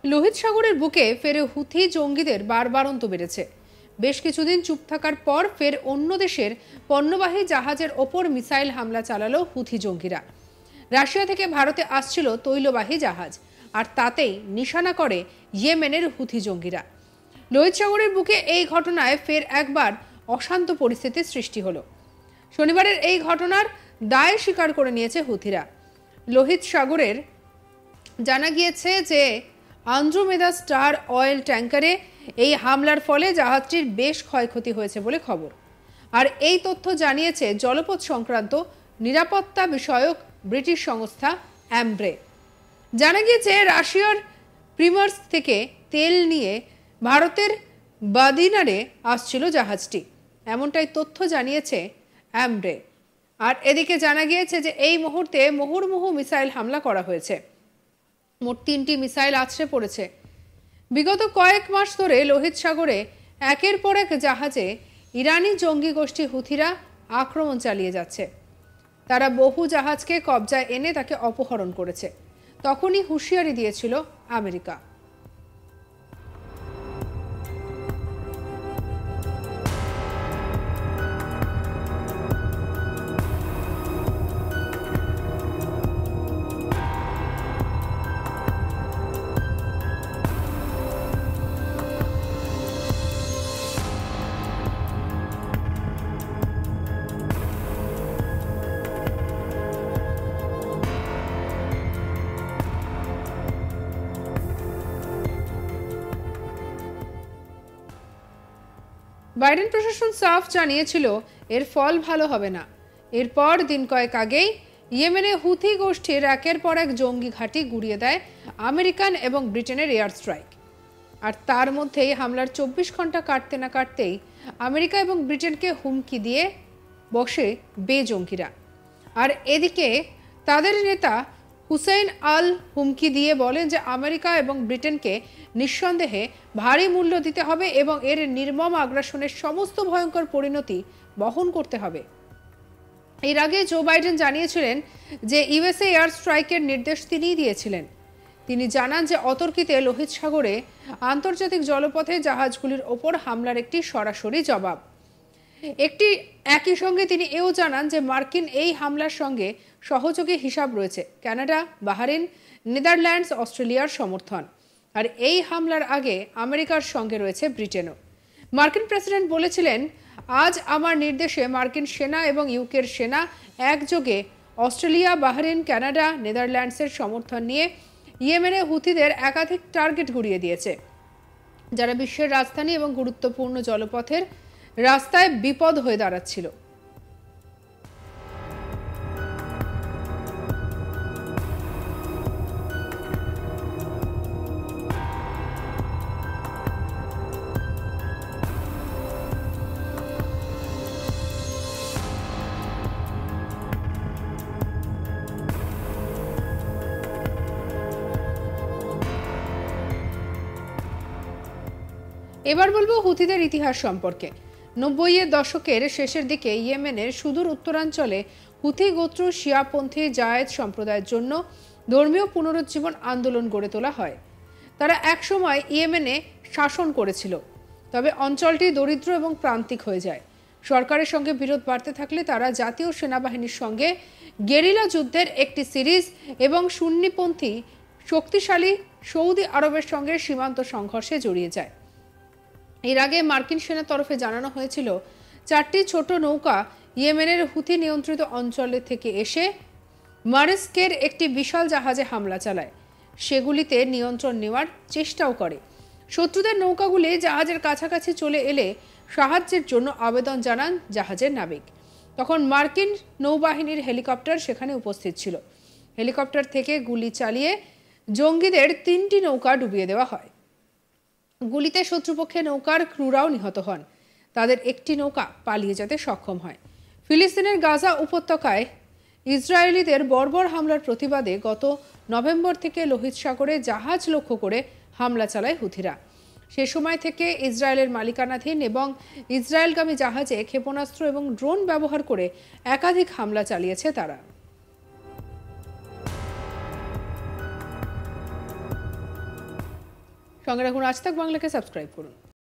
লোহিত সাগরের বুকে ফের হুথি জঙ্গিদের বারবারন্ত বেড়েছে। বেশ কিছুদিন চুপ থাকার পর ফের অন্য দেশের পণ্যবাহী জাহাজের ওপর মিসাইল হামলা চালালো হুথি জঙ্গিরা। রাশিয়া থেকে ভারতে আসছিল তৈলবাহী জাহাজ, আর তাতেই নিশানা করে ইয়েমেনের হুথি জঙ্গিরা। লোহিত সাগরের বুকে এই ঘটনায় ফের একবার অশান্ত পরিস্থিতির সৃষ্টি হলো। শনিবারের এই ঘটনার দায় স্বীকার করে নিয়েছে হুথিরা। লোহিত সাগরের জানা গিয়েছে যে আন্দ্রোমেদা স্টার অয়েল ট্যাঙ্কারে এই হামলার ফলে জাহাজটির বেশ ক্ষয়ক্ষতি হয়েছে বলে খবর। আর এই তথ্য জানিয়েছে জলপথ সংক্রান্ত নিরাপত্তা বিষয়ক ব্রিটিশ সংস্থা অ্যামব্রে। জানা গিয়েছে রাশিয়ার প্রিমার্স থেকে তেল নিয়ে ভারতের বাদিনারে আসছিল জাহাজটি, এমনটাই তথ্য জানিয়েছে অ্যামব্রে। আর এদিকে জানা গিয়েছে যে এই মুহূর্তে মুহুর্মুহু মিসাইল হামলা করা হয়েছে। মোট 3টি মিসাইল আছড়ে পড়েছে। বিগত কয়েক মাস ধরে লোহিত সাগরে একের পর এক জাহাজে ইরানি জঙ্গি গোষ্ঠী হুথিরা আক্রমণ চালিয়ে যাচ্ছে। তারা বহু জাহাজকে কবজায় এনে তাকে অপহরণ করেছে। তখনই হুঁশিয়ারি দিয়েছিল আমেরিকা। বাইডেন প্রশাসন সাফ জানিয়েছিল এর ফল ভালো হবে না। এরপর দিন কয়েক আগেই ইয়েমেনে হুথি গোষ্ঠীর একের পর এক জঙ্গি ঘাঁটি গুড়িয়ে দেয় আমেরিকান এবং ব্রিটেনের এয়ার স্ট্রাইক। আর তার মধ্যেই হামলার 24 ঘন্টা কাটতে না কাটতেই আমেরিকা এবং ব্রিটেনকে হুমকি দিয়ে বসে বেজঙ্গিরা। আর এদিকে তাদের নেতা হুসেইন আল হুমকি দিয়ে বলেন যে আমেরিকা এবং ব্রিটেনকে নিঃসন্দেহে ভারী মূল্য দিতে হবে এবং এর নির্মম আগ্রাসনের সমস্ত ভয়ঙ্কর পরিণতি বহন করতে হবে। এর আগে জো বাইডেন জানিয়েছিলেন যে ইউএসএ এয়ার স্ট্রাইকের নির্দেশ তিনিই দিয়েছিলেন। তিনি জানান যে অতর্কিতে লোহিত সাগরে আন্তর্জাতিক জলপথে জাহাজগুলির ওপর হামলার একটি সরাসরি জবাব। একই সঙ্গে তিনি এও জানান যে মার্কিন এই হামলার সঙ্গে সহযোগী হিসাব রয়েছে কানাডা, বাহরাইন, নেদারল্যান্ডস, অস্ট্রেলিয়ার সমর্থন। আর এই হামলার আগে আমেরিকার সঙ্গে রয়েছে ব্রিটেনও। মার্কিন প্রেসিডেন্ট বলেছিলেন, আজ আমার নির্দেশে মার্কিন সেনা এবং ইউকের সেনা একযোগে অস্ট্রেলিয়া, বাহরাইন, কানাডা, নেদারল্যান্ডসের সমর্থন নিয়ে ইয়েমেনে হুথিদের একাধিক টার্গেট গুড়িয়ে দিয়েছে, যারা বিশ্বের রাজধানী এবং গুরুত্বপূর্ণ জলপথের রাস্তায় বিপদ হয়ে দাঁড়াচ্ছিল। এবার বলবো হুথিদের ইতিহাস সম্পর্কে। 90-এর দশকের শেষের দিকে ইয়েমেনের সুদূর উত্তরাঞ্চলে হুথি গোত্র শিয়াপন্থী জায়েদ সম্প্রদায়ের জন্য ধর্মীয় পুনরুজ্জীবন আন্দোলন গড়ে তোলা হয়। তারা একসময় ইয়েমেনে শাসন করেছিল, তবে অঞ্চলটি দরিদ্র এবং প্রান্তিক হয়ে যায়। সরকারের সঙ্গে বিরোধ বাড়তে থাকলে তারা জাতীয় সেনাবাহিনীর সঙ্গে গেরিলা যুদ্ধের একটি সিরিজ এবং সুন্নিপন্থী শক্তিশালী সৌদি আরবের সঙ্গে সীমান্ত সংঘর্ষে জড়িয়ে যায়। এর আগে মার্কিন সেনার তরফে জানানো হয়েছিল 4টি ছোট নৌকা ইয়েমেনের হুথি নিয়ন্ত্রিত অঞ্চলে থেকে এসে মারিস্কের একটি বিশাল জাহাজে হামলা চালায়। সেগুলিতে নিয়ন্ত্রণ নেওয়ার চেষ্টাও করে। শত্রুদের নৌকাগুলি জাহাজের কাছাকাছি চলে এলে সাহায্যের জন্য আবেদন জানান জাহাজের নাবিক। তখন মার্কিন নৌবাহিনীর হেলিকপ্টার সেখানে উপস্থিত ছিল। হেলিকপ্টার থেকে গুলি চালিয়ে জঙ্গিদের 3টি নৌকা ডুবিয়ে দেওয়া হয়। গুলিতে শত্রুপক্ষের নৌকার ক্রুরাও নিহত হন। তাদের একটি নৌকা পালিয়ে যেতে সক্ষম হয়। ফিলিস্তিনের গাজা উপত্যকায় ইসরায়েলিদের বর্বর হামলার প্রতিবাদে গত নভেম্বর থেকে লোহিত সাগরে জাহাজ লক্ষ্য করে হামলা চালায় হুথিরা। সে সময় থেকে ইসরায়েলের মালিকানাধীন এবং ইসরায়েলগামী জাহাজে ক্ষেপণাস্ত্র এবং ড্রোন ব্যবহার করে একাধিক হামলা চালিয়েছে তারা। সঙ্গে রাখুন আজ তাক বাংলাকে সাবস্ক্রাইব করুন।